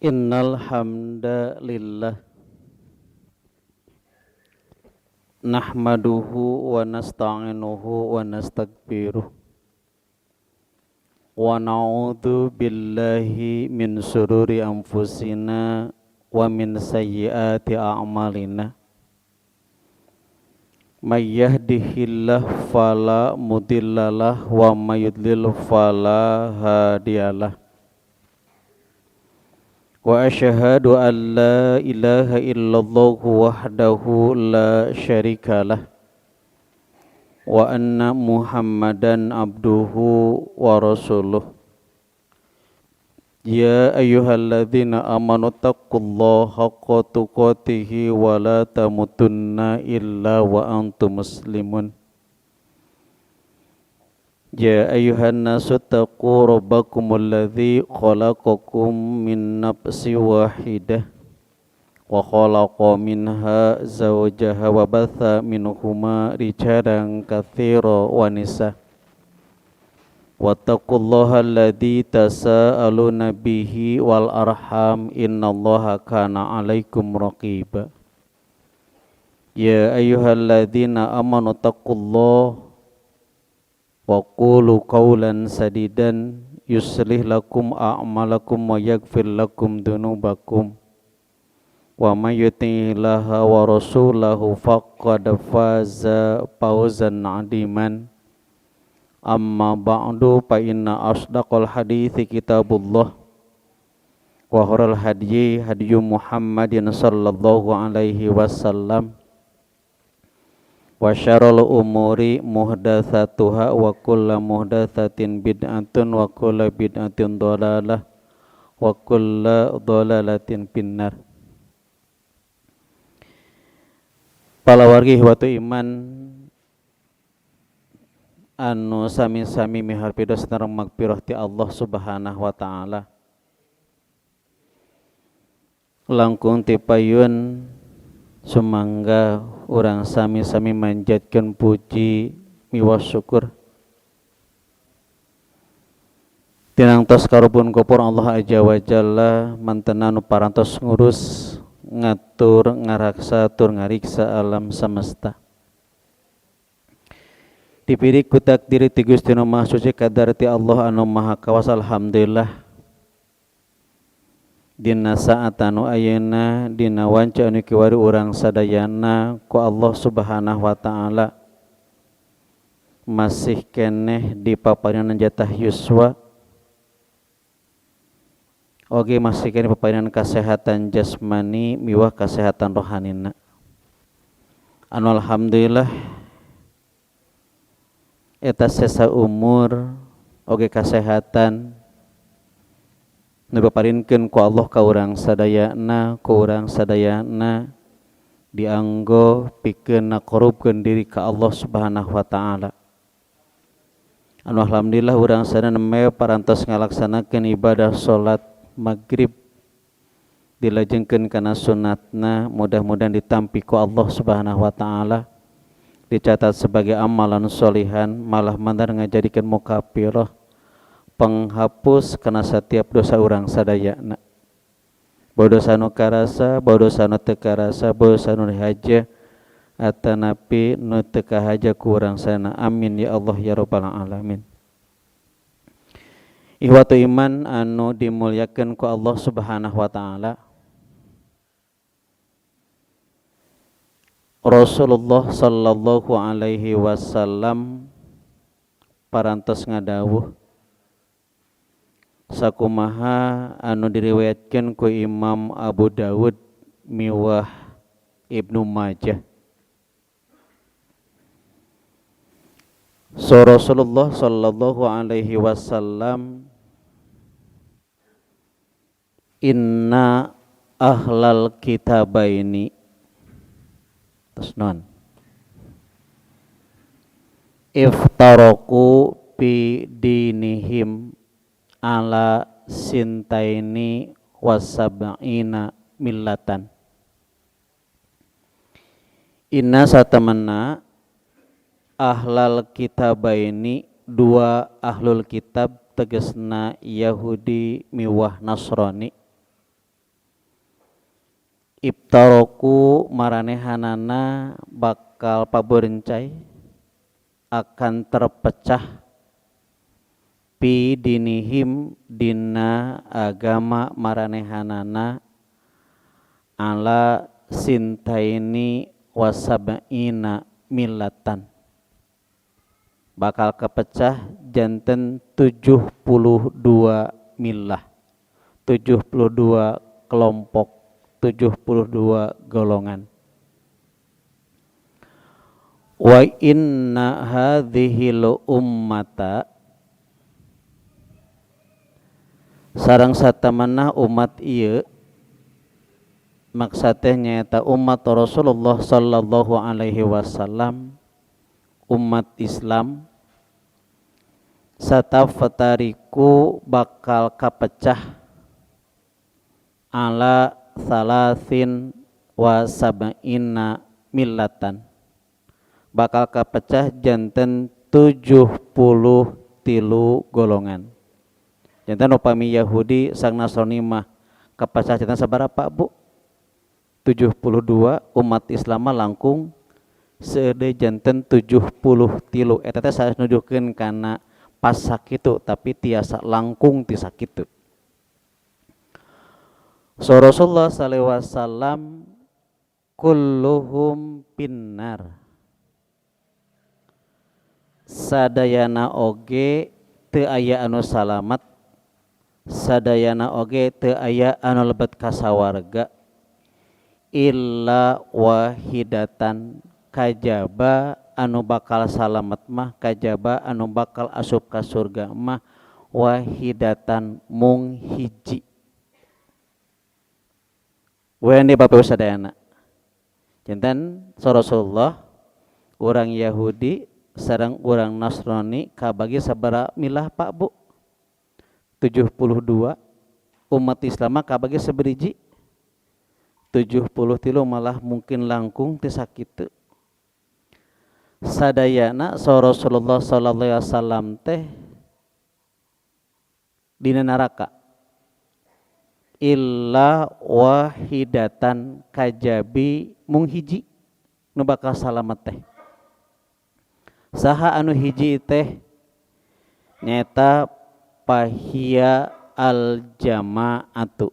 Innal hamdalillah nahmaduhu wa nasta'inuhu wa nastaghfiruh wa na'udzu billahi min sururi anfusina wa min sayyiati a'malina may yahdihillahu fala mudhillalah wa may yudlil fala hadiyalah wa asyhadu an la ilaha illallah wahdahu la syarikalah wa anna muhammadan abduhu wa rasuluh ya ayyuhalladzina amanu taqullaha haqqa tuqatih wa la tamutunna illa wa antum muslimun ya ayyuhan nasu taqu rabbakumul ladzi khalaqakum min nafsin wahidah wa khalaqa minha zawjaha wa batha minhuma rijalan katsiran wa nisaa wattaqullaha alladzi tasaaluna bihi wal arham innallaha kana 'alaikum raqiba ya ayyuhalladzina amanu taqullaha wa qulu qawlan sadidan yuslih lakum a'malakum wa yaghfir lakum dhunubakum wa may yuti'illaha wa rasulahu faqad faza fawzan 'aziman amma ba'du fa inna asdaqal hadithi kitabullah wa khairal hadyi hadyu Muhammadin sallallahu alaihi wasallam wa syarrul umuri muhdatsatuha wa kullu muhdatsatin bid'atun wa kullu bid'atin dhalalah wa kullu dhalalatin finnar. Para wargi watu iman anu sami-sami miharpidos narang magpirah ti Allah subhanahu wa ta'ala langkung ti payun sumangga urang sami-sami manjatkeun puji miwas syukur tinangtos karubun kupur Allah azza wa jalla mantenan nu parantos ngurus ngatur ngaraksa tur ngariksa alam semesta dipiri ku takdiri ti Gusti Nu Maha Suci kadarti Allah anu maha kawas alhamdulillah dina saat anu ayeuna dina wanca anu kiwari urang sadayana ku Allah subhanahu wa ta'ala masih keneh di papaneunna jatah yuswa oge masih keneh papaneunna kasehatan jasmani miwah kasehatan rohanina anu alhamdulillah eta sesa umur oge kasehatan nu diparinkeun ku Allah ka urang sadayana dianggo pikeun naqrubkeun diri ka Allah subhanahu wa ta'ala anu alhamdulillah urang sadayana meh parantos ngalaksanakeun ibadah salat maghrib dilajengkeun kana sunatna mudah-mudahan ditampi ku Allah subhanahu wa ta'ala dicatat sebagai amalan solihan malah mandar ngajadikeun mukafirah penghapus kana setiap dosa urang sadayana bae dosa nu karasa bae dosa nu teu karasa bae dosa nu dihaja atanapi nu teu kahaja ku urang sadayana amin ya Allah ya rabbal alamin. Ihwatu iman anu dimulyakeun ku Allah subhanahu wa ta'ala Rasulullah sallallahu alaihi wasallam parantos ngadawuh sakumaha anu diriwayatkeun ku Imam Abu Dawud miwah Ibnu Majah Rasulullah sallallahu alaihi wasallam inna ahlal kitabaini terus non iftaraku fi dinihim ala sintaini wasab'ina millatan inna satamana ahlal kitabaini dua ahlul kitab tegesna Yahudi miwah Nasrani ibtaroku maranehanana bakal paberencai akan terpecah pi dinihim dina agama maranehanana ala sintaini wasab'ina millatan, bakal kepecah janten 72 millah, 72 kelompok, 72 golongan. Wa inna hadhil ummata, sareng satamana umat ieu maksudnya nyaeta umat Rasulullah sallallahu alaihi wasallam, umat Islam, satafatariku bakal kapecah ala salasin wa sab'ina millatan, bakal kapecah janten 73 golongan. Janten upami Yahudi sang Nasrani mah kapecah janten sabaraha Bu? 72, umat Islam langkung seudeu janten 73. Eta teh sanes nujukeun kana pas sakitu tapi tiasa langkung ti sakitu. So Rasulullah sallallahu alaihi wasallam kulluhum pinnar, sadayana oge teu aya anu salamat, sadayana oge teu aya anu lebet ka sawarga, illa wahidatan, kajaba anu bakal salamet mah, kajaba anu bakal asup ka surga mah wahidatan mung hiji. Wene Bapak sadayana janten Rasulullah urang Yahudi sareng urang Nasrani kabagi sabaraha milah Pak Bu? 72. Umat Islam kabagi saberiji? 73 malah mungkin langkung ti sakitu. Sadayana Rasulullah sallallahu alaihi wasallam teh dina neraka illa wahidatan, kajabi mung hiji nu bakal salamet teh. Saha anu hiji teh? Nyata pahia al jamaatu,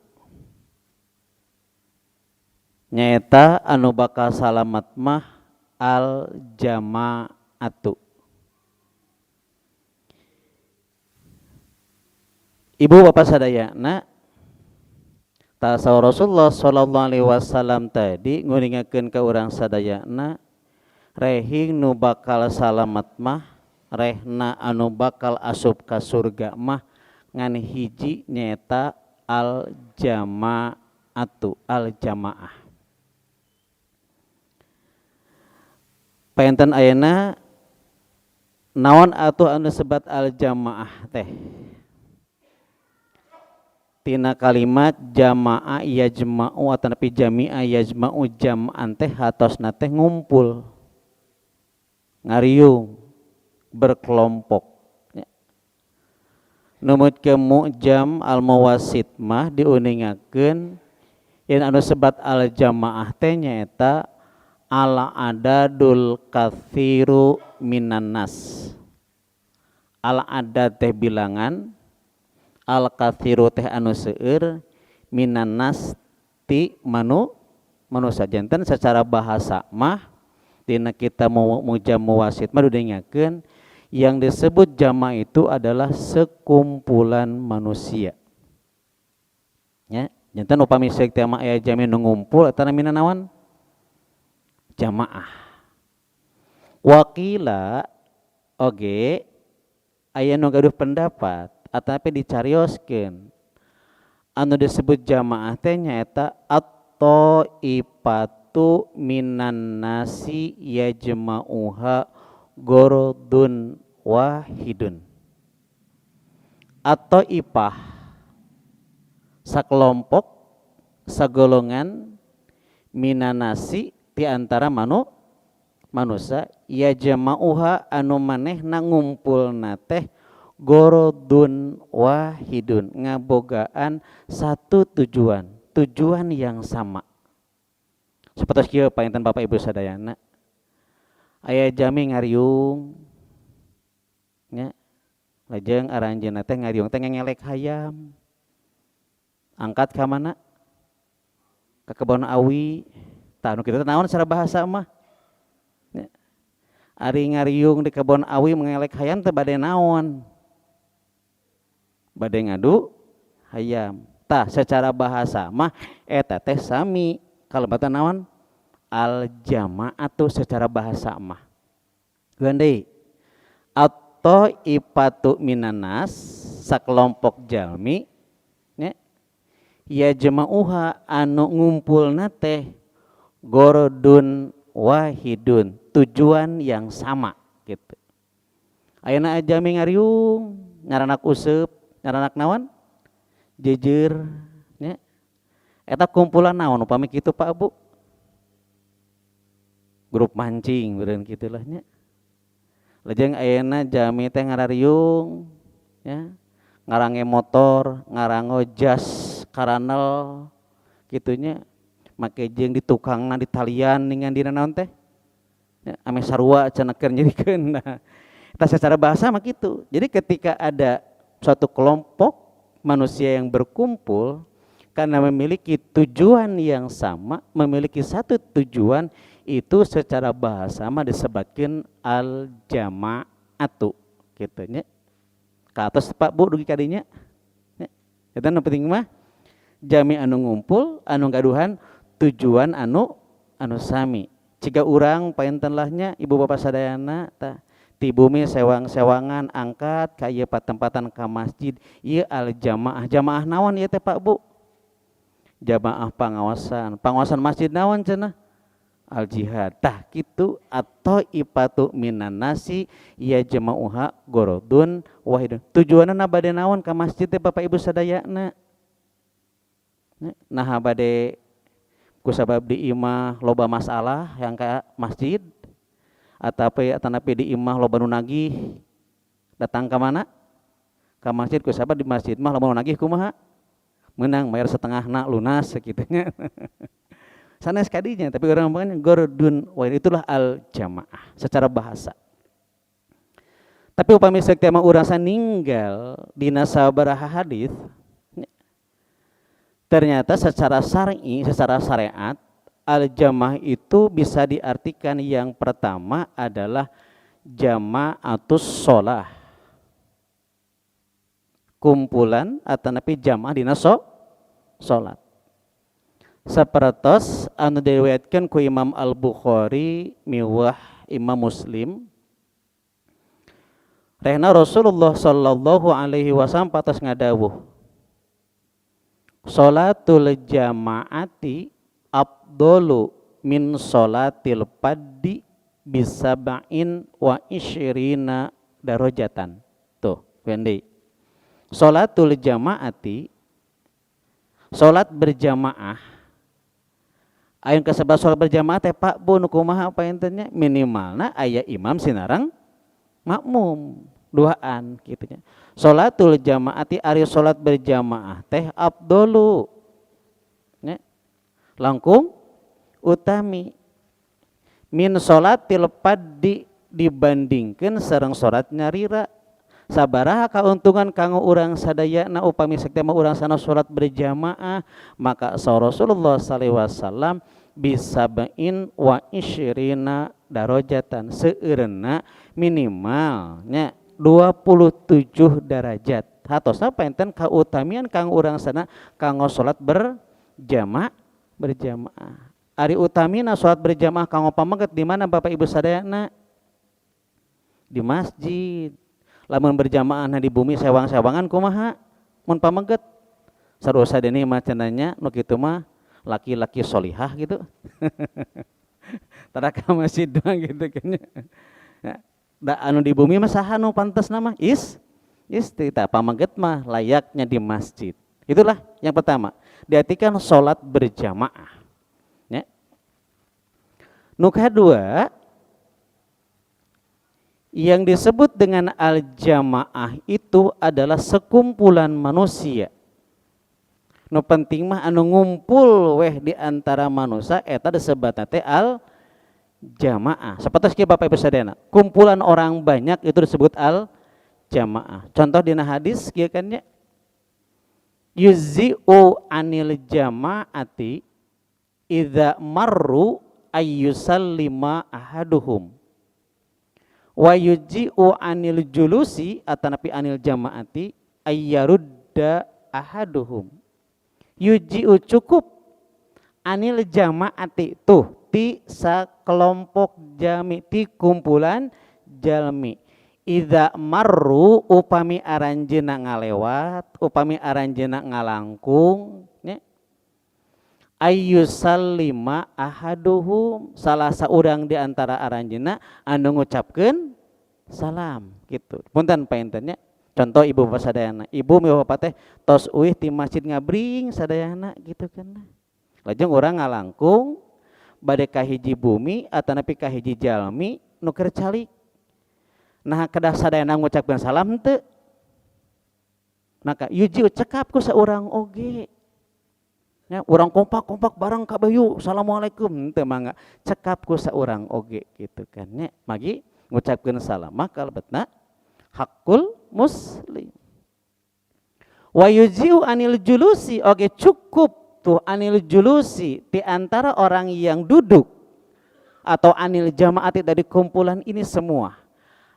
nyata anu bakal salamet mah al jamaatu. Ibu bapak sadayana, tasa Rasulullah sallallahu alaihi wasallam tadi nguningakeun ka urang sadayana, rehing nu bakal salamet mah, rehna anu bakal asup ka surga mah ngan hiji nyata al jamaatu, al jamaah. Painten ayeuna naon atuh anu sebat al jamaah teh? Tina kalimat jamaah yajma'u atanapi jami'a yajma'u, jam'an teh hatosna teh ngumpul, ngariung, berkelompok. Numut ke mu'jam al mawasid mah diuningakeun yen anu sebat al jamaah teh nyaeta al adadul katsiru minan nas. Al adad teh bilangan, al katsiru teh anu seueur, minan nas ti manusia. Janten secara bahasa mah dina kita mu'jam mawasid mah diuningakeun yang disebut jama itu adalah sekumpulan manusia. Ya, janten upami seuk teh mah aya jami nu ngumpul eta namina naon? Jamaah. Wakila oge aya nu gaduh pendapat atapi dicarioskeun anu disebut jamaah teh nyaeta at-taifatu minan nasi yajma'uha gorodun wahidun. Atau ipah sakelompok, sagolongan minanasi ti antara manusia yajma'uha anu manehna ngumpulna teh gorodun wahidun, ngabogaan satu tujuan yang sama. Sapertos kieu painten Bapak Ibu sadayana. Aya jami ngariung nya. Lajeng aranjeunna teh ngariung teh ngelek hayam. Angkat ka mana? Ka kebon awi. Tah nu kitu teh naon secara bahasa mah? Nya. Ari ngariung di kebon awi mengelek hayam teh bade naon? Bade ngadu hayam. Tah secara bahasa mah eta teh sami kalebatan naon? Al jama'atu secara bahasa mah. Gandei. Atau ipatu minanas sakelompok jalmi nya ya jama'uha anu ngumpulna teh gorodun wahidun, tujuan yang sama gitu. Ayeuna ajami ngariung ngaranak useup, ngaranak naon? Jejer nya. Eta kumpulan naon upami kitu Pak Bu? Grup mancing beureun kitu lah nya. Lajeng ayeuna jami teh ngarariung ya. Ngarange motor, ngarango jas karanel kitunya make jeung di tukangna di talian ningan dina naon teh? Ya, ame sarua cenah keur nyerikeun. Nah, eta secara bahasa mah kitu. Jadi ketika ada suatu kelompok manusia yang berkumpul karena memiliki tujuan yang sama, memiliki satu tujuan, itu secara bahasa mah disebutkeun al jama'atu kitu nya. Ka atos Pak Bu dugi kadinya. Nya. Eta nu penting mah jami anu ngumpul, anu gaduhan tujuan anu sami. Ciga urang painten lahnya ibu bapak sadayana tah ti bumi sewang-sewangan angkat ka ieu patempatan ka masjid. Ieu al jamaah. Jamaah naon ieu teh Pak Bu? Jamaah pangawasan. Pangawasan masjid naon cenah? Al jihad. Tah kitu atau ipatu minan nasi ya jama'uha gorodun wahidun. Tujuanna bade naon ka masjid teh Bapak Ibu sadayana? Nah bade kusabab di imah loba masalah yang ka masjid atanapi di imah loba nu nagih datang ka mana? Ka masjid kusabab di masjid mah loba nu nagih kumaha? Menang bayar setengahna lunas sakitunya. Sanes kadinya tapi orang ngomongnya gordun wahid itulah al jamaah secara bahasa. Tapi upami sekte mah urang ninggal dina sabaraha hadis ternyata secara syar'i, secara syariat al jamaah itu bisa diartikan yang pertama adalah jama'atus shalah. Kumpulan atau napi jamaah dina salat. Sapertos anu diriwayatkeun ku Imam Al-Bukhari miwah Imam Muslim. Rehna Rasulullah sallallahu alaihi wasallam patos ngadawuh. Salatul jamaati afdalu min salatil paddi bisab'in wa isyrina darajatan. Tuh, Wendi. Salatul jamaati, salat berjamaah. Ayeuna kasebut salat berjamaah teh Pak Bu nu kumaha apa entennya? Minimalna aya imam sinarang makmum duaan kitu nya. Salatul jamaati ari salat berjamaah teh afdalu. Nya. Langkung utami min salatil paddi dibandingkeun sareng salat nyarira. Sabaraha kauntungan kanggo urang sadayana upami sekte mah urang sana salat berjamaah maka Rasulullah sallallahu alaihi wasallam bisab'in wa isyrina darajatan seueurna minimalnya 27 derajat. Hatosna paenten kautamian kanggo urang sana kanggo salat berjamaah. Ari utamina salat berjamaah kanggo pamaget di mana Bapak Ibu sadayana? Di masjid. Lamun berjamaah di bumi sewang-sewangan kumaha mun pameget sarusa deui mah cenanya nu kitu mah laki-laki solihah gitu. Tara ka masjid doang gitu kan. Da anu di bumi mah saha nu pantes nama? Tita pameget mah layaknya di masjid. Itulah yang pertama. Diartikan salat berjamaah. Ya. Nu kedua yang disebut dengan al-jamaah itu adalah sekumpulan manusia Nu penting mah anu ngumpul weh di antara manusia eta disebutna teh al jamaah. Sapatos kieu Bapak Ibu sadayana. Kumpulan orang banyak itu disebut al jamaah. Contoh dina hadis kieu kan nya. Yuzi'u anil jamaati idza marru ayyusallima ahaduhum. Wa yuji'u anil julusi atanapi anil jamaati ayyarudda ahaduhum. Yuji'u cukup anil jamaati tuh ti sakelompok jami ti kumpulan jalmi. Idza marru upami aranjeuna ngalewat, upami aranjeuna ngalangkung nya. Ayyusallima ahaduhum salah saurang di antara aranjeuna anu ngucapkeun salam gitu. Punten paentennya. Contoh ibu bapak sadayana, ibu mi bapak teh tos uih ti masjid ngabring sadayana gitu kan. Lajeng urang ngalangkung bade ka hiji bumi atanapi ka hiji jalmi nu keur calik. Nah kedah sadayana ngucapkeun salam teu. Maka yuji cekap ku saurang oge. Ya, urang kompak-kompak bareng kabayu assalamualaikum teu mangga cekap ku saurang oge gitu kan nya. Magi ngucapkeun salam mah kalebetna hakul muslim. Wa yujiu anil julusi oke cukup tuh anil julusi di antara orang yang duduk atau anil jamaati dari kumpulan ini semua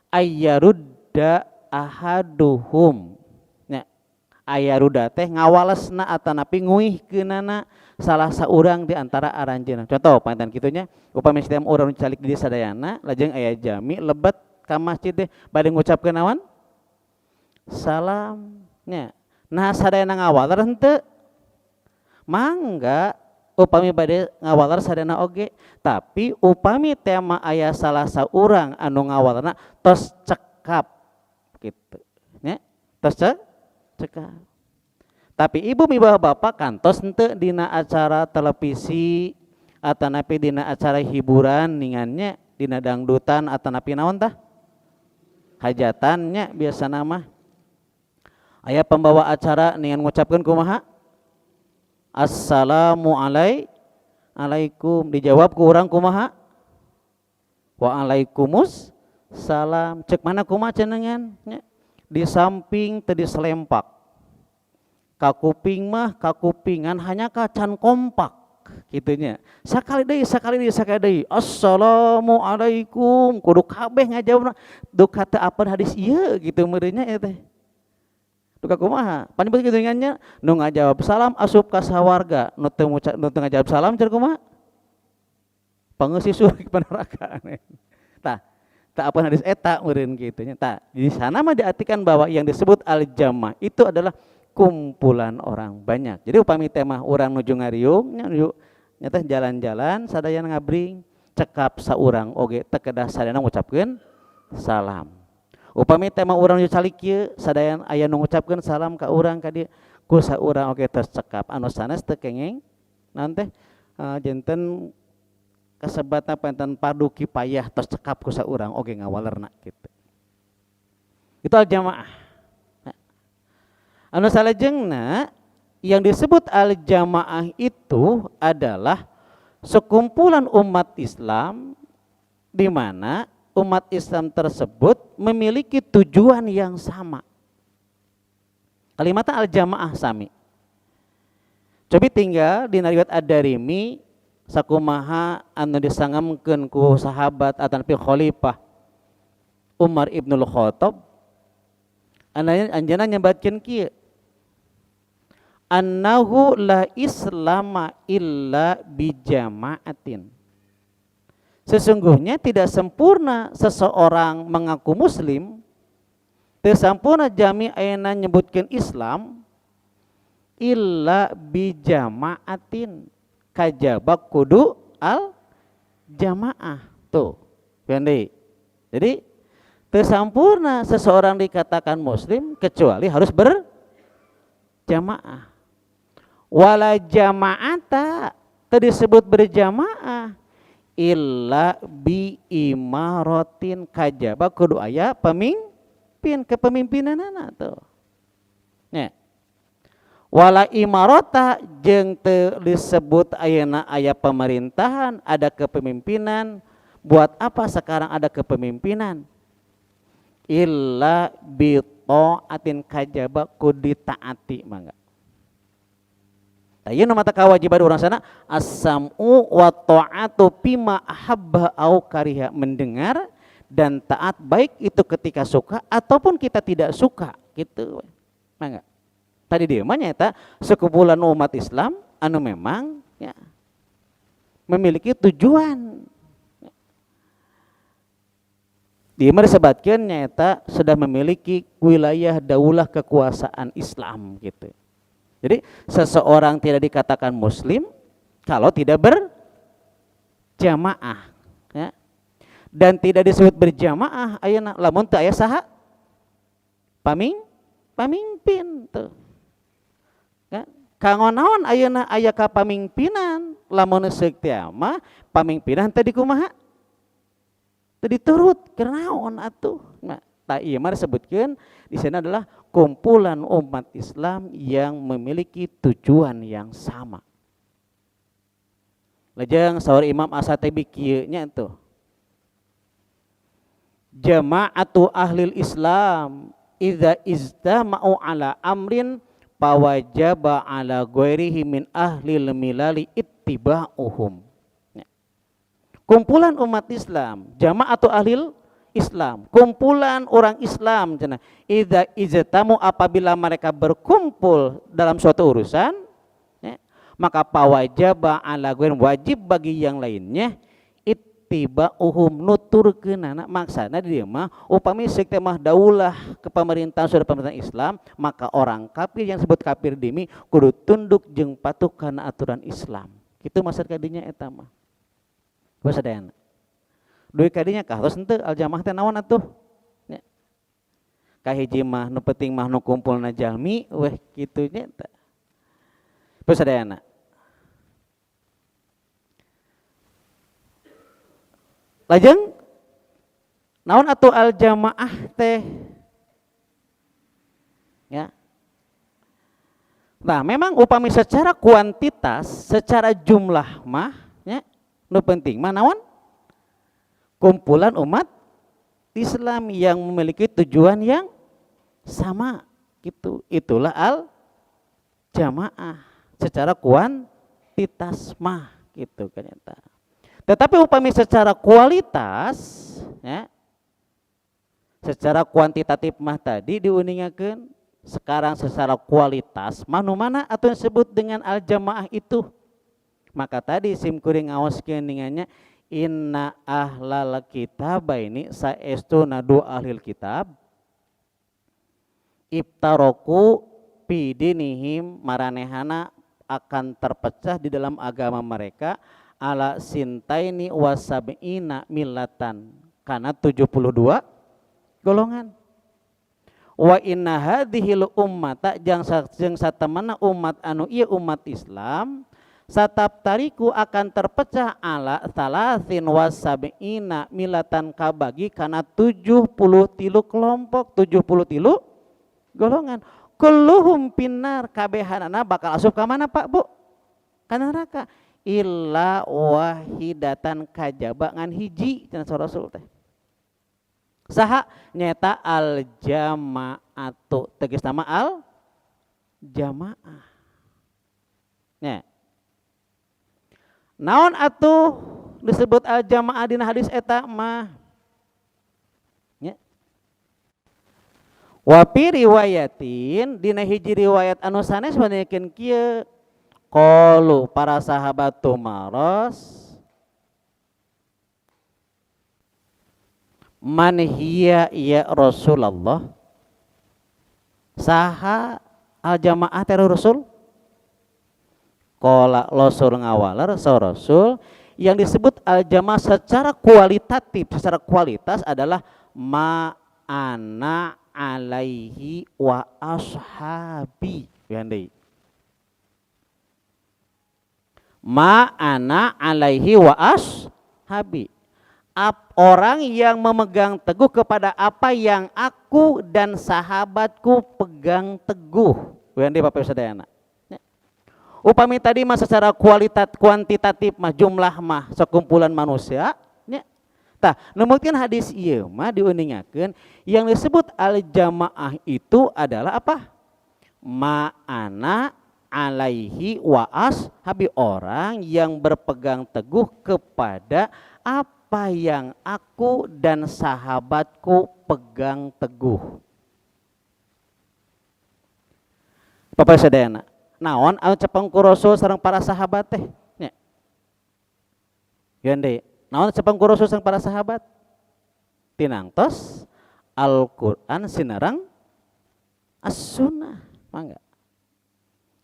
ayyarudda ahaduhum nya ayyarudda teh ngawalesna atanapi nguihkeunana salah saurang di antara aranjeuna. Contoh panten kitunya upami setiap urang calik di sadayana lajeng aya jami lebet ka masjid teh bade ngucapkeun naon? Salam nya. Nah sadayana ngawaler henteu? Mangga upami bade ngawaler sadayana oge, tapi upami tema aya salah saurang anu ngawalerna tos cekap gitu nya. Tos cekap. Tapi ibu mi bapak kantos henteu dina acara televisi atanapi dina acara hiburan ningannya dina dangdutan atanapi naon tah? Hajatannya biasa nama aya pembawa acara dengan mengucapkan kumaha assalamu alaikum dijawab ku urang kumaha waalaikumsalam cek mana kumaha cenengan di samping teu diselempak ka kuping mah kakupingan hanya kacan kompak gitunya sakali deui assalamualaikum kudu kabeh ngajawabna duka teu apeun hadis ieu gitu meureunnya eta teh duka kumaha pan begitu ngannya nu ngajawab salam asup ka sawarga nu teu ngajawab salam cenah kumaha pangeus surga ka neraka tah tah apeun hadis eta meureun kitu nya tah di sana mah diartikan bahwa yang disebut al jamaah itu adalah kumpulan orang banyak. Jadi upami tema urang nuju ngariung nyata jalan-jalan sadayana ngabring cekap saurang oge teu kedah sadayana ngucapkeun salam. Upami tema urang nuju calik kieu sadayana aya nu ngucapkeun salam ka urang ka dieu ku saurang oge tos cekap anu sanes teu kenging naon teh janten kasebatna panten fardu kifayah tos cekap ku saurang oge ngawalerna kitu. Itu al jamaah. Anu salajengna yang disebut al jamaah itu adalah sekumpulan umat Islam di mana umat Islam tersebut memiliki tujuan yang sama. Kalimatna al jamaah sami. Cobi tinggal di riwayat Ad-Darimi sakumaha anu disangamkeun ku sahabat ataupun khalifah Umar ibnul Khattab anjeunna nyambatkeun kieu annahu la islama illa bijamaatin. Sesungguhnya tidak sempurna seseorang mengaku muslim, teu sampurna jami ayeuna nyebutkeun Islam illa bijamaatin kajaba kudu al jamaah tuh. Jadi teu sampurna seseorang dikatakan muslim kecuali harus berjamaah. Wala jama'ata teu disebut berjamaah illa bi imaratin kajaba kudu aya pemimpin kepemimpinanana tuh. Nya. Wala imarota jeung teu disebut ayeuna aya pemerintahan, ada kepemimpinan. Buat apa sekarang ada kepemimpinan? Illa bi taatin kajaba kudu ditaati mangga. Tayeu mata kewajiban urang sana as-sam'u wa ta'atu bima ahabba au kariha, mendengar dan taat baik itu ketika suka ataupun kita tidak suka gitu. Mangga. Tadi dia mah nyata sekumpulan umat Islam anu memang ya memiliki tujuan. Dia mah disebutkeun nyata sudah memiliki wilayah daulah kekuasaan Islam gitu. Jadi seseorang tidak dikatakan muslim kalau tidak berjamaah ya. Dan tidak disebut berjamaah ayeuna lamun teu aya saha pamimpin tuh. Ya. Kanggo naon ayeuna aya kapamimpinan lamun seuk teh mah pamimpinan teh dikumaha? Teu diturut kenaon atuh. Nah, ta ieu mah disebutkeun di sana adalah kumpulan umat Islam yang memiliki tujuan yang sama. Lajeng saur Imam As-Satibi kieu nya tuh. Jama'atu ahlil Islam idza istama'u ala amrin fawajaba ala ghairihi min ahlil milali ittiba'uhum. Kumpulan umat Islam, jama'atu ahlil Islam, kumpulan orang Islam cenah. Idza ijtamu apabila mereka berkumpul dalam suatu urusan ya, maka pawajaba ala ghair wajib bagi yang lainnya ittiba'uhum nuturkeunana. Maksana dia mah upami seuk teh mah daulah kepemerintahan sudah pemerintahan Islam, maka orang kafir yang disebut kafir dimi kudu tunduk jeung patuh kana aturan Islam. Kitu maksud kadinya eta mah. Basadayana. Duit kadinya kah tos henteu aljamaah teh naon atuh? Nya. Kahiji mah nu penting mah nu kumpulna jalmi weh kitu nya teh. Basadayana. Lajeng naon atuh aljamaah teh? Ya. Nah, memang upami secara kuantitas, secara jumlah mah nya nu penting mah naon? Kumpulan umat Islam yang memiliki tujuan yang sama gitu. Itulah al jamaah secara kuantitas mah gitu ternyata. Tetapi upami secara kualitas ya, secara kuantitatif mah tadi diuningakeun, sekarang secara kualitas manu mana atau yang disebut dengan al jamaah itu. Maka tadi sim kuring ngawaskeun ningannya inna ahlal kitab ini saestu nadu ahlil kitab ibtaroku pidinihim maranehana akan terpecah di dalam agama mereka ala sintaini wasab'ina millatan karena 72 golongan. Wa inna hadhil ummata jeung satemana umat anu ieu umat Islam sataptariku akan terpecah ala salasin wasab'ina milatan kabagi karena 73 kelompok, 73 golongan. Kulluhum pinnar, kabehanana bakal asup ka mana Pak Bu? Ka neraka. Illa wahidatan kajaba ngan hiji cenah Rasul teh. Saha nyata al jamaatu tegas nama al jamaah. Nya. Naon atuh disebut al jamaah dina hadis eta mah? Nya. Wa fi riwayatin dina hiji riwayat anu sanes panyakeun kieu qalu para sahabat tumaros man hiya ya Rasulullah saha al jamaah teh Rasul. Qala Rasul ngawalar sa Rasul yang disebut al jamaah secara kualitatif, secara kualitas adalah ma ana alaihi wa ashabi. Yandai. Ma ana alaihi wa ashabi. Orang yang memegang teguh kepada apa yang aku dan sahabatku pegang teguh. Yandai Bapak Sadayana. Upami tadi mah secara kuantitatif mah jumlah mah sekumpulan manusia nya. Tah, numutkeun hadis ieu mah diuningakeun yang disebut al jamaah itu adalah apa? Ma'ana alaihi wa ashabi, orang yang berpegang teguh kepada apa yang aku dan sahabatku pegang teguh. Bapak sadayana, naon anu cepeng ku Rasul sareng para sahabat teh nya. Gande, naon cepeng ku Rasul sareng para sahabat? Tinangtos Al-Qur'an sinareng as-sunnah, mangga.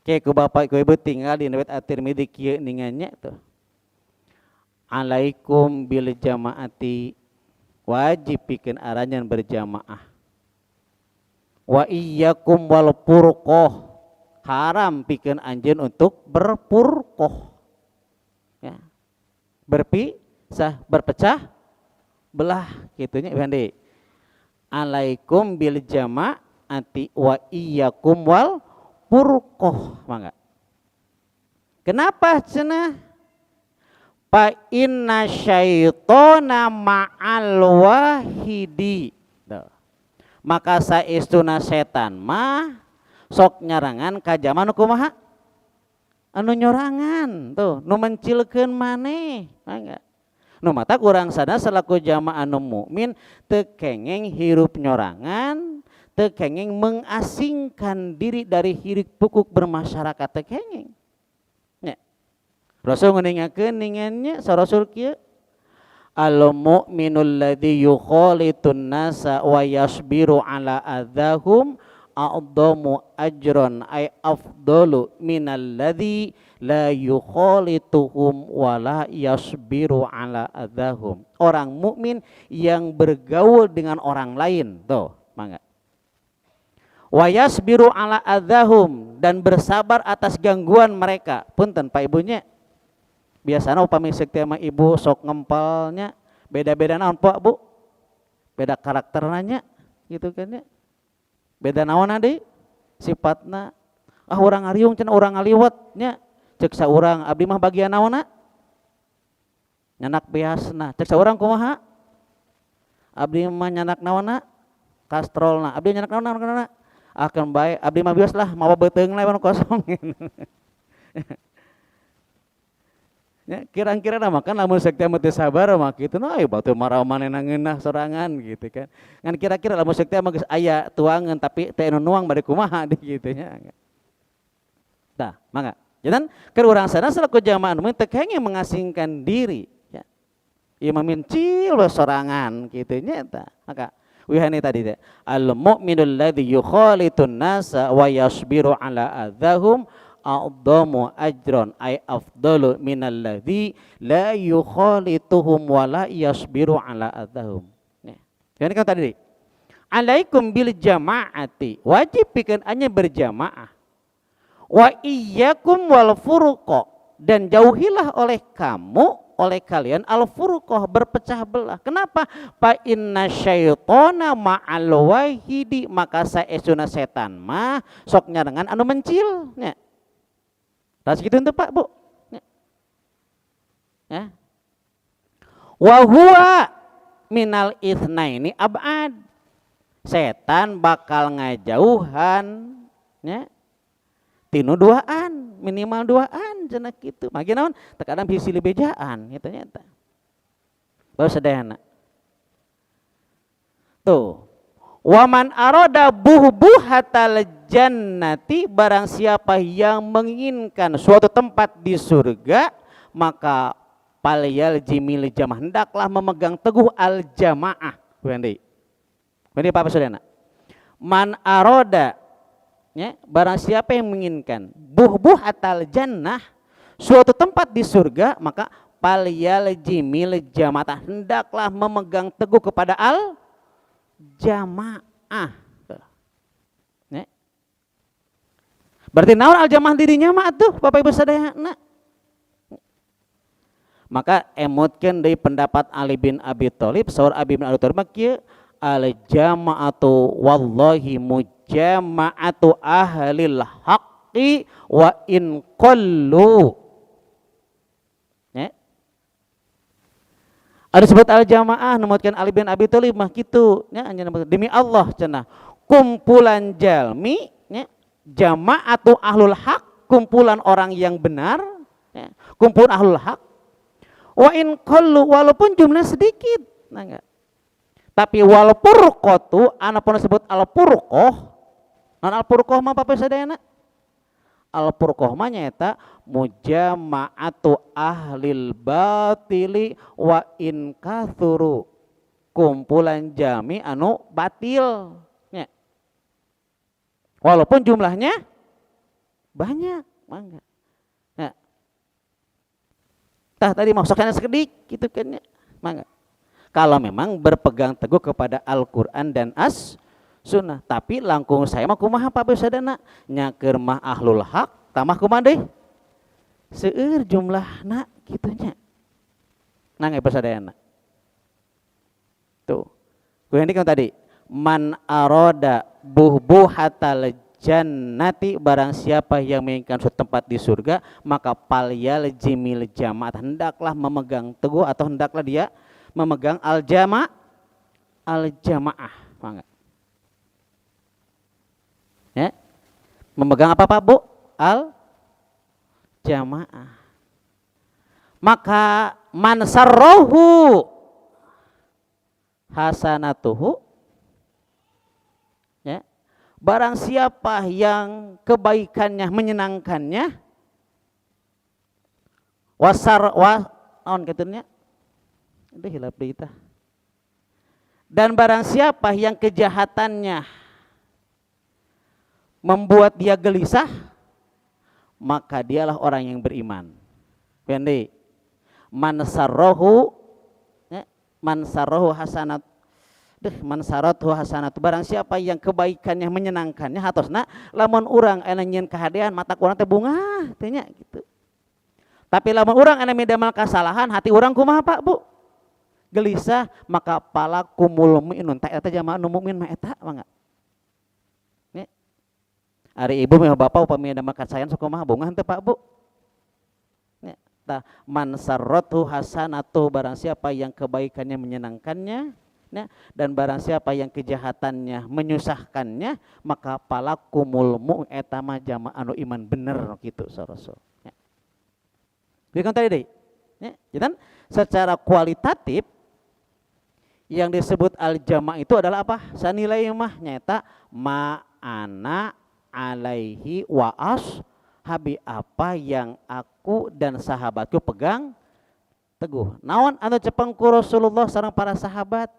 Kayak ku bapak ku ibu tinggal di Riwayat At-Tirmidzi kieu ningannya tuh. Alaikum bil jamaati, wajib pikeun aranyan berjamaah. Wa iyyakum wal furqah, haram pikeun anjeun untuk berfurqah. Ya. Berpecah belah kitunya Bande. Alaikum bil jamaati wa iyyakum wal furqah, mangga. Kenapa cenah? Fa inna syaitona ma'al wahidi. Maka saestuna setan mah sok nyarangan ka jaman kumaha? Anu nyorangan tuh, nu mencilkeun maneh, mangga. Nu mata urang sadar selaku jamaah anu mukmin teu kengeng hirup nyorangan, teu kengeng mengasingkan diri dari hirup pikuk bermasyarakat, teu kengeng. Nya. Rasul nguningakeun ningannya sa Rasul kieu, al mu'minul ladzi yukhalitun nasa wa yasbiru ala adzahum a'dhamu ajran ay afdalu minal ladzi la yukhalituhum wa la yasbiru ala adzahum. Orang mukmin yang bergaul dengan orang lain, tuh, mangga. Wa yasbiru ala adzahum, dan bersabar atas gangguan mereka. Punten Pak Ibunya. Biasana upami seuk teh mah ibu sok ngempelnya beda-beda naon Pak Bu? Beda karakternya gitu kan ya. Beda naon deui sifatna. Ah urang ngariung cenah urang ngaliwat nya. Ceuk saurang abdi mah bagian naonna? Nyanak beasna. Ceuk saurang kumaha? Abdi mah nyanak naonna? Kastrolna. Abdi nyanak naonna? Akan bae abdi mah bios lah mawa beuteung lah anu kosong. Ya, kira-kira mah kan lamun seuk teh teu sabar mah kitu nah batu marah manehna ngeunah sorangan gitu kan. Ngan kira-kira lamun seuk teh mah geus aya tuangan tapi teu anu nuang bade kumaha di kitu nya. Tah, mangga. Jangan keur urang sana selaku jamaah anu teu kenging mengasingkan diri ya. Ieu mah mincil sorangan kitu nya tah. Maka wihani tadi teh al mu'minul ladzi yukhalitun nasa wa yasbiru ala adzahum a'dhamu ajran ay afdalu minal ladzi la yukhalituhum wa la yasbiru ala adzahum. Ini kan tadi. Alaikum bil jamaati, wajib pikeun anya berjamaah. Wa iyyakum wal furqa, dan jauhilah oleh kalian al furqah, berpecah belah. Kenapa? Fa inna syaitona ma'al wahidi, maka saestuna setan mah sok nyarengan anu mencil nya. Tas gitu untuk Pak Bu. Ya. Wa huwa minal itsnaini abad. Setan bakal ngajauhan ya. Tinu duaan, minimal duaan cenah kitu. Mage naon? Terkadang bisi lebejaan gitu nya. Baru sadayana. Tuh. Waman aroda buhbuhatal jannati, barang siapa yang menginginkan suatu tempat di surga maka palyal jimil jamaah, hendaklah memegang teguh al jamaah. Wendi Pak Saudara. Man aroda ya, barang siapa yang menginginkan buhbuhatal jannah, suatu tempat di surga, maka palyal jimil jamaah, hendaklah memegang teguh kepada al jamaah. Ya. Berarti naon al jamaah dirinya mah atuh Bapak Ibu sadayana. Maka emutkeun deui pendapat Ali bin Abi Thalib, saur Ali bin Abi Thalib kieu al jamaatu wallahi mujama'atu ahlil haq haqqi wa in qallu. Ya. Ada sebut al-jamaah numutkeun Ali bin Abi Thalib mah kitu nya demi Allah cenah kumpulan jalmi nya jama'atu ahlul haq kumpulan orang yang benar ya. Kumpulan ahlul haq wa in qallu walaupun jumlah sedikit nah enggak. Tapi wal furqatu anapun disebut al furqah non al furqah mah apa sadayana al furqah mah nyaeta mujama'atu ahlil batili wa in kathuru kumpulan jami anu batil nya. Walaupun jumlahnya banyak mangga. Nah. Tah tadi masuknya sekedik gitu kan ya. Mangga. Kalau memang berpegang teguh kepada Al-Qur'an dan As-Sunnah, tapi langkung saya mah kumaha Pak Besadana nya keur mah ahlul haq tamah kumaha deui? Seueur jumlahna kitu nya. Nang Besadana. Tuh. Kuwi kan tadi man aroda buhbuhatal jannati barang siapa yang menginginkan suatu tempat di surga maka palyal jimil jamaat hendaklah memegang teguh atau hendaklah dia memegang al-jamaah mangga. Ya. Memegang apa Pak Bu? Al-jamaah. Maka man sarrahu hasanatuhu ya. Barang siapa yang kebaikannya menyenangkannya naon katanya itu hilap kita. Dan barang siapa yang kejahatannya membuat dia gelisah, maka dialah orang yang beriman. Pende man sarrahu hasanat man saratu hasanat barang siapa yang kebaikannya menyenangkannya hatosna lamun urang aya nyieun kahadean mata urang teh bungah teh nya gitu. Tapi lamun urang aya midamal kasalahan hati urang kumaha Pak Bu? Gelisah, maka pala kumul mu'minun ta eta jamaah nu mukmin mah eta mangga. Nya. Ari ibu mah bapak upami ada makan sayan sok kumaha bungah teh Pak Bu? Nya. Tah man sarratu hasanatu barang siapa yang kebaikannya menyenangkannya ya, dan barang siapa yang kejahatannya menyusahkannya maka pala kumul mu'min eta mah jamaah anu iman bener kitu sarasul. Ya. Bikin tadi deh. Ya, jadi secara kualitatif yang disebut al-jama' itu adalah apa? Sanilai mah nyata ma'ana alaihi wa ashabi apa yang aku dan sahabatku pegang teguh. Naon anu cepeng ku Rasulullah sareng para sahabat?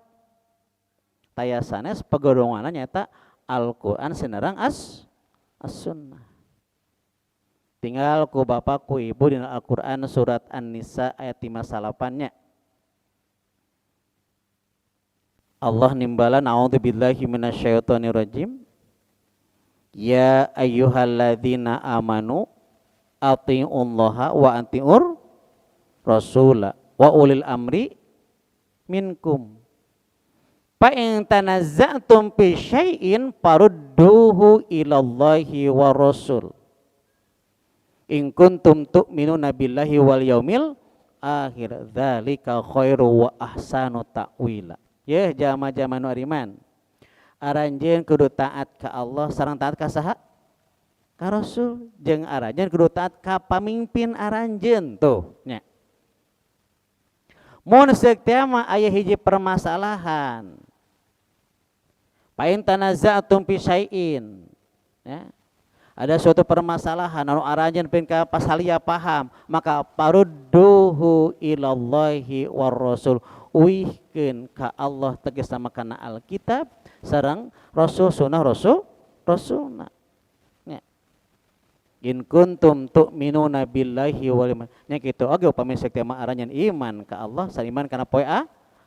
Tayasanes pegodonganna nyata Al-Qur'an sinareng as-sunnah. Tinggal ku bapak ku ibu di Al-Qur'an surat An-Nisa ayat 58-nya. Allah nimbala na'udzubillahi minasyaitonir rajim. Ya ayyuhalladzina amanu atiiullaha wa atiiur rasula wa ulil amri minkum. Fa in tanazza'tum fi syai'in farudduhu ilallahi wa rasul. In kuntum tu'minuna billahi wal yaumil akhir. Dzalika khairu wa ahsanu ta'wila. Ya jama-jama nu ariman. Aranjeun kudu taat ka Allah sareng taat ka saha? Ka Rasul jeung aranjeun kudu taat ka pamimpin aranjeun tuh nya. Mun seuk teh mah aya hiji permasalahan. Fa in tanaza'tum fi syai'in ya. Ada suatu permasalahan anu aranjeun pin ka pasalia paham maka parudduhu ilallahi war rasul uihkeun ka Allah tegasna kana Alkitab sareng Rasul sunnah rasulna nya. In kuntum tu'minuna billahi wal yaumil nya kitu oge upami seuk teh mah aranjeun iman ka Allah sariman kana poe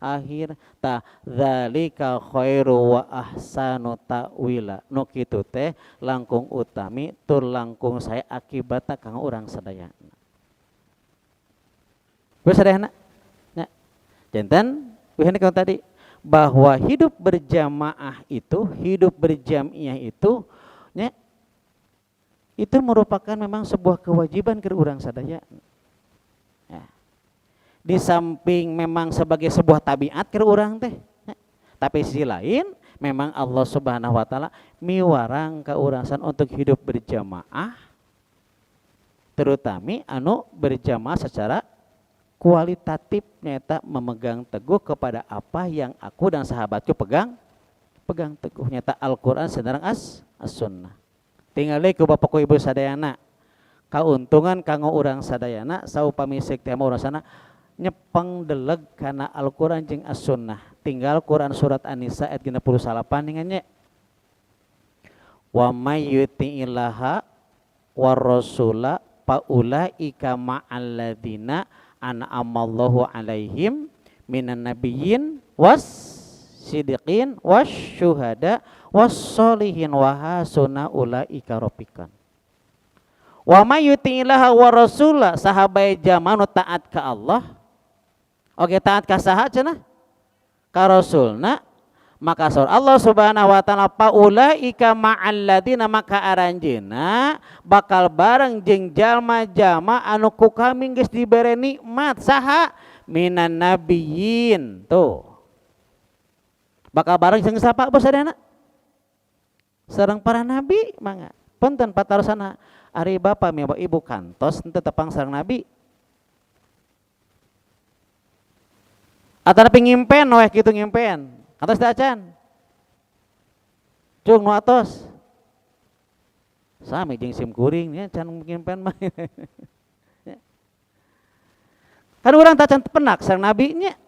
akhir ta zalika khairu wa ahsanu ta'wila nu kitu teh langkung utami tur langkung saya akibatna kang urang sadayana. Geus sadayana nya janten wihana kang tadi bahwa hidup berjamaah itu hidup berjamiah itu nya itu merupakan memang sebuah kewajiban ke urang sadaya. Ya. Di samping memang sebagai sebuah tabiat ke urang teh, ya. Tapi sisi lain memang Allah Subhanahu wa taala miwarang ka urangsan untuk hidup berjamaah, terutama anu berjamaah secara kualitatif, nyata memegang teguh kepada apa yang aku dan sahabatku pegang teguh, nyata Al-Qur'an sedarang as-sunnah. Tinggali ku bapak ku ibu sadayana, kauntungan kanggo urang sadayana saupami seuk teh urang sana nyepeng deleg kana Al-Qur'an jeung as-sunnah. Tinggal Quran surat An-Nisa ayat 68 ningannya. Wa may yuti'illaha war rasula faulaika ma'al ladzina an'amallahu alaihim minan nabiyyin was sidiqin was syuhada was solihin wa hasuna ulaika rafiqan. Wa may yuti'illaha war rasula sahabai jamanu taat ka Allah. Oke, taat ka saha cenah? Ka rasulna, maka sur Allah Subhanahu wa taala paulaika ma'al ladina, maka aranjeuna bakal bareng jeung jalma-jalma anu ku kami geus dibere nikmat saha minan nabiyyin. Tuh bakal bareng jeung sapa bos sadayana? Sareng para nabi mangga. Punten patarosana ari bapa mi ibu kantos henteu tepang sareng nabi. Atanapi ngimpen weh kitu ngimpen. Atos teh acan. Cung nu atos. Sami jeung sim kuring nya can ngimpen mah. Kan urang teh can penak sareng nabi nya.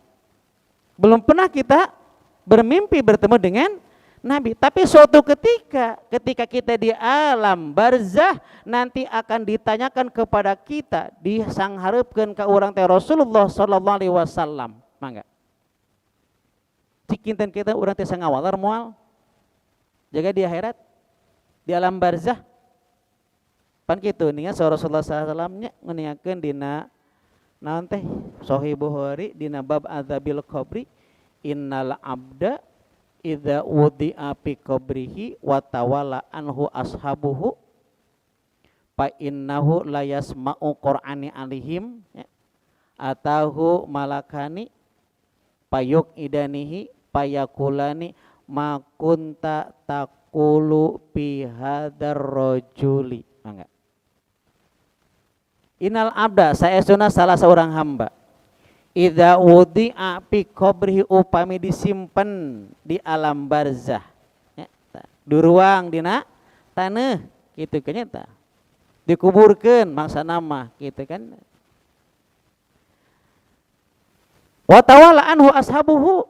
Belum pernah kita bermimpi bertemu dengan nabi, tapi suatu ketika kita di alam barzah nanti akan ditanyakan kepada kita, disanghareupeun ka urang teh Rasulullah sallallahu alaihi wasallam. Mangga. Cikinten kita urang teh sangawalar moal jaga di akhirat di alam barzah. Pan kitu ningan Rasulullah sallallahu alaihi wasallam nya ngeuningkeun dina naon teh Sahih Bukhari dina bab adzabil qabri, innal abda idza wudi'a fi qabrihi wa tawalla anhu ashabuhu fa innahu la yasma'u qur'ani alaihim atahu malakani payuk idanihi payakulani makunta taqulu fi hadzal rajuli. Mangga. Innal abda saestuna salah seorang hamba idza wudi'a fi qabrihi upami disimpen di alam barzah ya, di ruang dina taneuh kitu kan nya tah dikuburkeun maksana mah kitu kan. Wa tawalla anhu ashabuhu,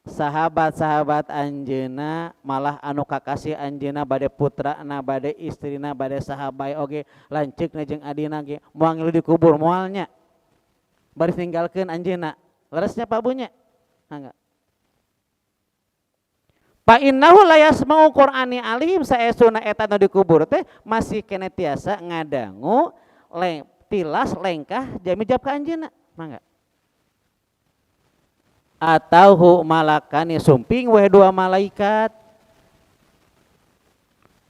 sahabat-sahabat anjeunna malah anu kakasih anjeunna bade putrana bade istrina bade sahabai oge lanceukna jeung adina ge moal ngilu dikubur moal nya baris ninggalkeun anjeunna leresnya Pak Bunya mangga. Fa innahu la yasma'u qur'ani alim, saestuna eta nu dikubur teh masih kene tiasa ngadangu tilas lengkah jami jab ka anjeunna mangga. Atauhu malakani sumping weh dua malaikat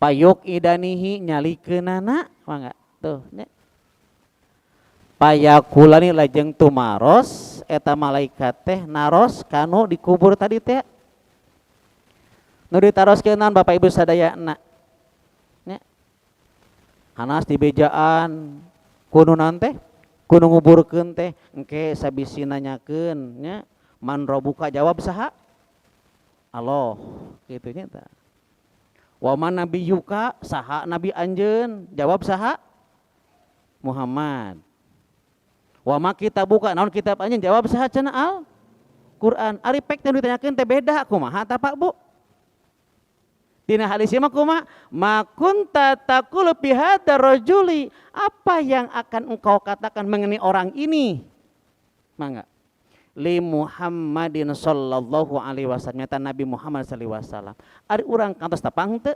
payuk idanihi nyalikeunana mangga tuh nya. Payakulani lajeng tumaros eta malaikat teh naros kanu dikubur tadi teh nu ditaroskeun Bapak Ibu sadayana nya. Hanas di bejaan kudu naon teh kudu nguburkeun teh engke sabisi nanyakeun nya. Man robuka jawab saha? Allah kitu nya tah. Wa man nabiyuka saha nabi anjeun? Jawab saha? Muhammad. Wa ma kitabuka naon kitab anjeun? Jawab saha cenah Al-Qur'an. Ari pek teh ditanyakeun teh beda kumaha tah Pak Bu? Dina hadis mah kumaha? Ma kunta taqulu fi hadzal rajuli, apa yang akan engkau katakan mengenai orang ini? Mangga. Li Muhammadin sallallahu alaihi wasallam, nyata Nabi Muhammad sallallahu alaihi wasallam. Ari urang kantos tapang teu?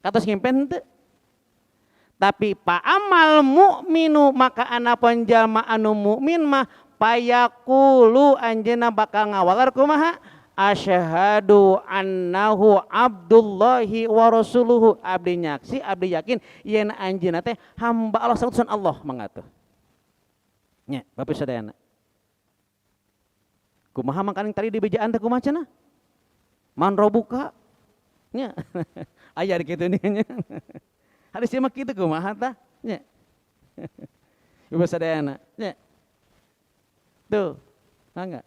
Kantos ngimpen teu? Tapi pa amal mukminu, maka anapun jalma anu mukmin mah payaqulu anjeunna bakal ngawalar kumaha? asyhadu annahu abdullahi wa rasuluhu, abdi nyaksi abdi yakin yen anjeunna teh hamba Allah sareng utusan Allah mangatuh nya Bapak sadayana. Kumaha mangkaning tadi di bejaan teh kumaha cenah man robuka nya aya kitu nya hadis mah kitu kumaha tah nya Bapak sadayana nya tuh mangga.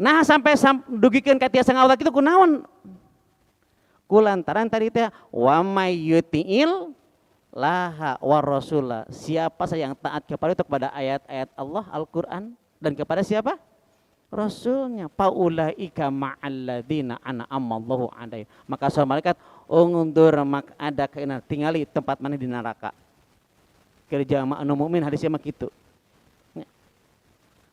Nah sampai dugikeun ka tiasa ngawat kitu kunaon? Kulantaran tadi teh wa may yuti'il laha war rasula, siapa saja yang taat kepada ayat-ayat Allah Al-Qur'an dan kepada siapa? Rasulnya. Paulaika ma'alladzina an'ama Allahu 'alaihim. Maka saha malaikat undur mak ada kaina tingali tempat mana di neraka. Kerja anu mukmin hadisnya mah kitu.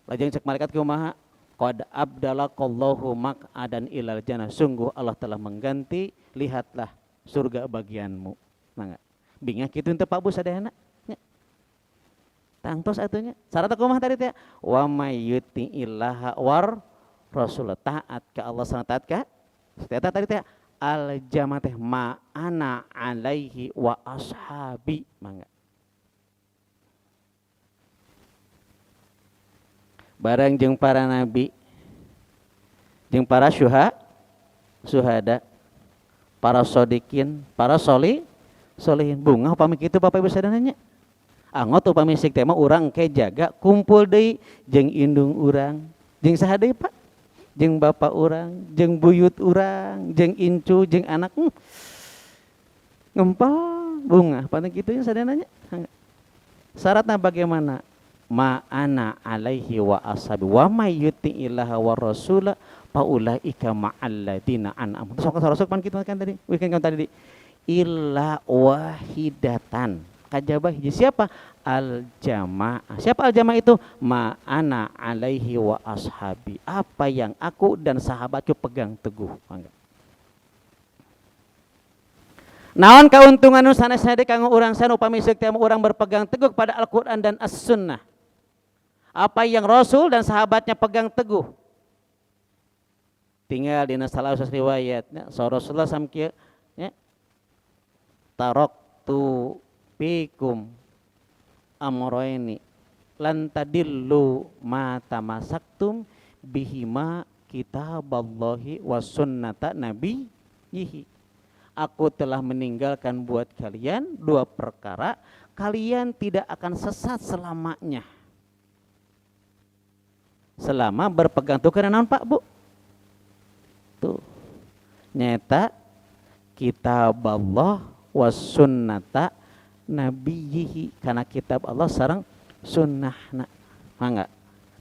Lajeng cek malaikat kumaha? Qad abdalakallahu maq'adan ilal jannah. Sungguh Allah telah mengganti, lihatlah surga bagianmu. Mangga. Bingah kitu teh Pak Bu sadayana. Nya. Tangtos atunya. Syarat kumaha tadi teh? Wa may yuti'illaha war rasul. Taat ka Allah sareng taat ka eta tadi teh al jamaah teh ma ana alaihi wa ashabi. Mangga. Bareng jeung para nabi, jeung para syuhada, para sodikin, para solihin. Bunga upami kitu Bapak Ibu sadananya. Angot upami sik teh mah urang ke jaga kumpul deui jeung indung urang, jeung saha deui Pak? Jeung bapak urang, jeung buyut urang, jeung incu, jeung anak. Ngempal bunga, pantang kitu sadananya. Syaratna bagaimana? Ma'ana alaihi wa ashabi wa may yuti'illaha wa rasula faulaika ma'alladzina an'ama. Sok pan kitu kan tadi. Weekend kan tadi illa wahidatan. Kajabah hiji siapa? Al jamaah. Siapa al jamaah itu? Ma'ana alaihi wa ashabi. Apa yang aku dan sahabatku pegang teguh. Naon kauntungan nu sanesna deui kanggo urang sana upami seuk teh urang berpegang teguh kepada Al-Qur'an dan As-Sunnah. Apa yang Rasul dan sahabatnya pegang teguh. Tinggal dina salah satu riwayatnya, Rasulullah samkieu nya. Taraktu fikum amrayni lan tadillu ma tamasaktum bihima kitaballahi was sunnata nabiyhi. Aku telah meninggalkan buat kalian dua perkara, kalian tidak akan sesat selamanya. Selama berpegang teguh kana naon Pak Bu? Tuh. Nyata kitab Allah was sunnata nabiyhi, kana kitab Allah sareng sunnahna. Mangga.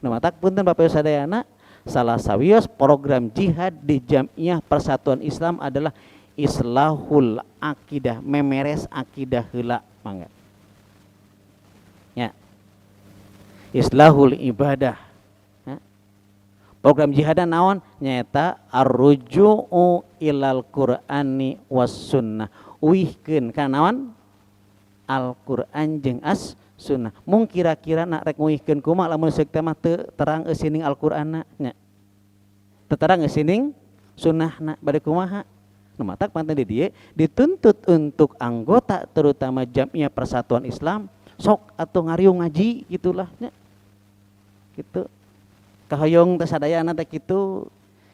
Nu matak punten Bapak Ibu sadayana, salah sawios program jihad di Jamiah Persatuan Islam adalah islahul akidah, memeres akidah heula. Mangga. Ya. Islahul ibadah. Program jihad naon? Nyata ar-ruju'u ilal Qur'ani was sunnah. Uihkeun ka naon? Al-Qur'an jeung as-sunnah. Mung kira-kira nak rek nguihkeun kumaha lamun seuk teh mah teu terang eusining Al-Qur'anna nya. Teu terang eusining sunnahna bade kumaha? Nu matak pantun di dieu dituntut untuk anggota terutama Jamiah Persatuan Islam sok atuh ngariung ngaji gitulah nya. Gitu. Kahoyong teh sadayana teh kitu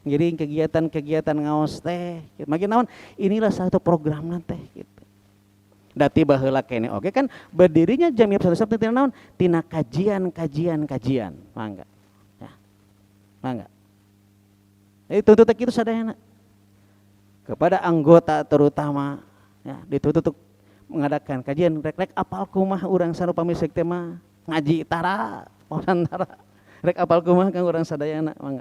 ngiring kegiatan-kegiatan ngaos teh makin naon inilah satu programna teh gitu. Da tiba heula kene oge kan berdirinya Jamiah Persatuan Islam tina naon? Tina kajian. Mangga. Ya. Mangga. Itu tuntut kitu sadayana. Kepada anggota terutama ya dituntut untuk mengadakan kajian rek apal kumaha urang sarupa misek teh mah ngaji tara, orang tara. Rek apal kumaha kang urang sadayana mangga.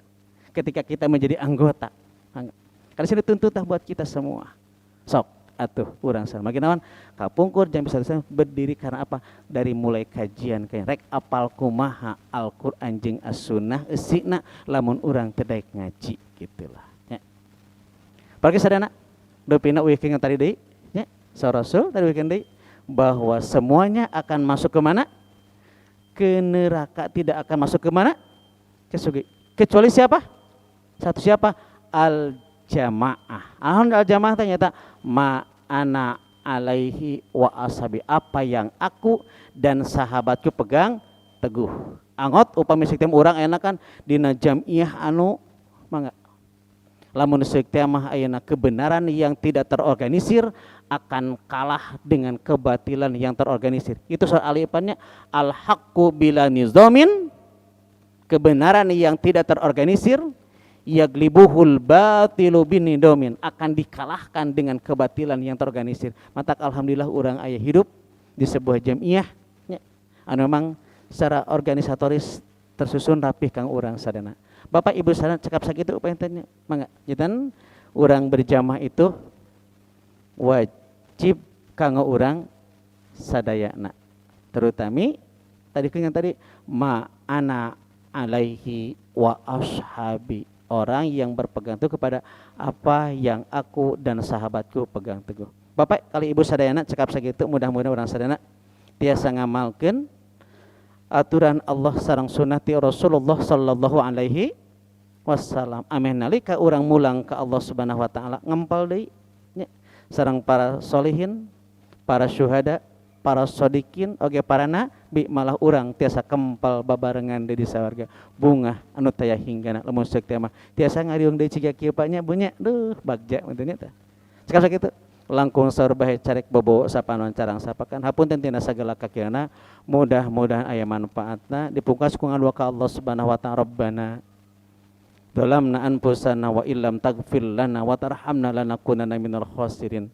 Ketika kita menjadi anggota mangga. Karena sini tuntutlah buat kita semua. Sok atuh urang sadayana. Makin naon kapungkur Jamiah Persatuan berdiri karena apa? Dari mulai kajian rek apal kumaha Al-Qur'an jeung As-Sunnah eusina lamun urang teu daek ngaji gitulah. Ya. Pargi sadayana dopina weekend tadi deui nya. Rasul tadi weekend deui bahwa semuanya akan masuk ke mana? Ke neraka, tidak akan masuk ke mana? Ke surga. Kecuali siapa? Satu siapa? Al-jamaah. Al-jamaah ternyata ma ana alaihi wa ashabi, apa yang aku dan sahabatku pegang teguh. Angot upami sistem orang enak kan dina jamiah anu mangga. Lamun sistem mah ayeuna kebenaran yang tidak terorganisir akan kalah dengan kebatilan yang terorganisir. Itu soal alifannya al-haqqu bila nizamin, kebenaran yang tidak terorganisir, yaglibuhul batilu binidomin, akan dikalahkan dengan kebatilan yang terorganisir. Mata alhamdulillah orang aya hidup di sebuah jamiah anu memang secara organisatoris tersusun rapih kang urang sadana. Bapak Ibu sadana cekap sakitu upaya tanya mangga jitan urang berjamaah itu wajib kanggo urang sadayana, terutami tadi yang tadi ma ana alaihi wa ashabi, orang yang berpegang teguh kepada apa yang aku dan sahabatku pegang teguh. Bapak kali Ibu sadayana cekap sakitu, mudah-mudahan orang sadayana tiasa ngamalkeun aturan Allah sareng sunnati Rasulullah sallallahu alaihi wasallam. Amin. Nalika urang mulang ka Allah Subhanahu wa taala ngempal deui nya sareng para solihin, para syuhada, para shodiqin, oge para nabi, malah urang tiasa kempal babarengan deui di sawarga. Bunga anu taya hinggana lamun seuk teh mah tiasa ngariung deui ciga kieu pa nya bunya. Duh bagja meureun nya teh. Sekali sakitu langkung saur bae carek bobo sapanon carang sapakan hapunten tina sagala kakiana, mudah-mudahan aya manfaatna dipungkas ku ngadua ka Allah Subhanahu wa taala. Rabbana dalamna anfusana wa illam taghfir lana wa tarhamna lanakunanna minal khasirin.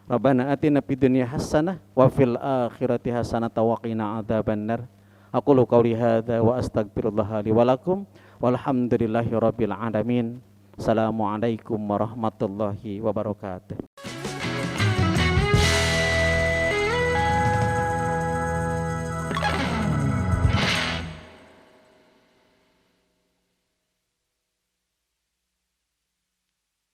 Rabbana atina fid dunya hasanah wa fil akhirati hasanah wa qina adzabannar. Aqulu qouli hadza wa astaghfirullah li wa lakum walhamdulillahi rabbil alamin. Assalamualaikum warahmatullahi wabarakatuh.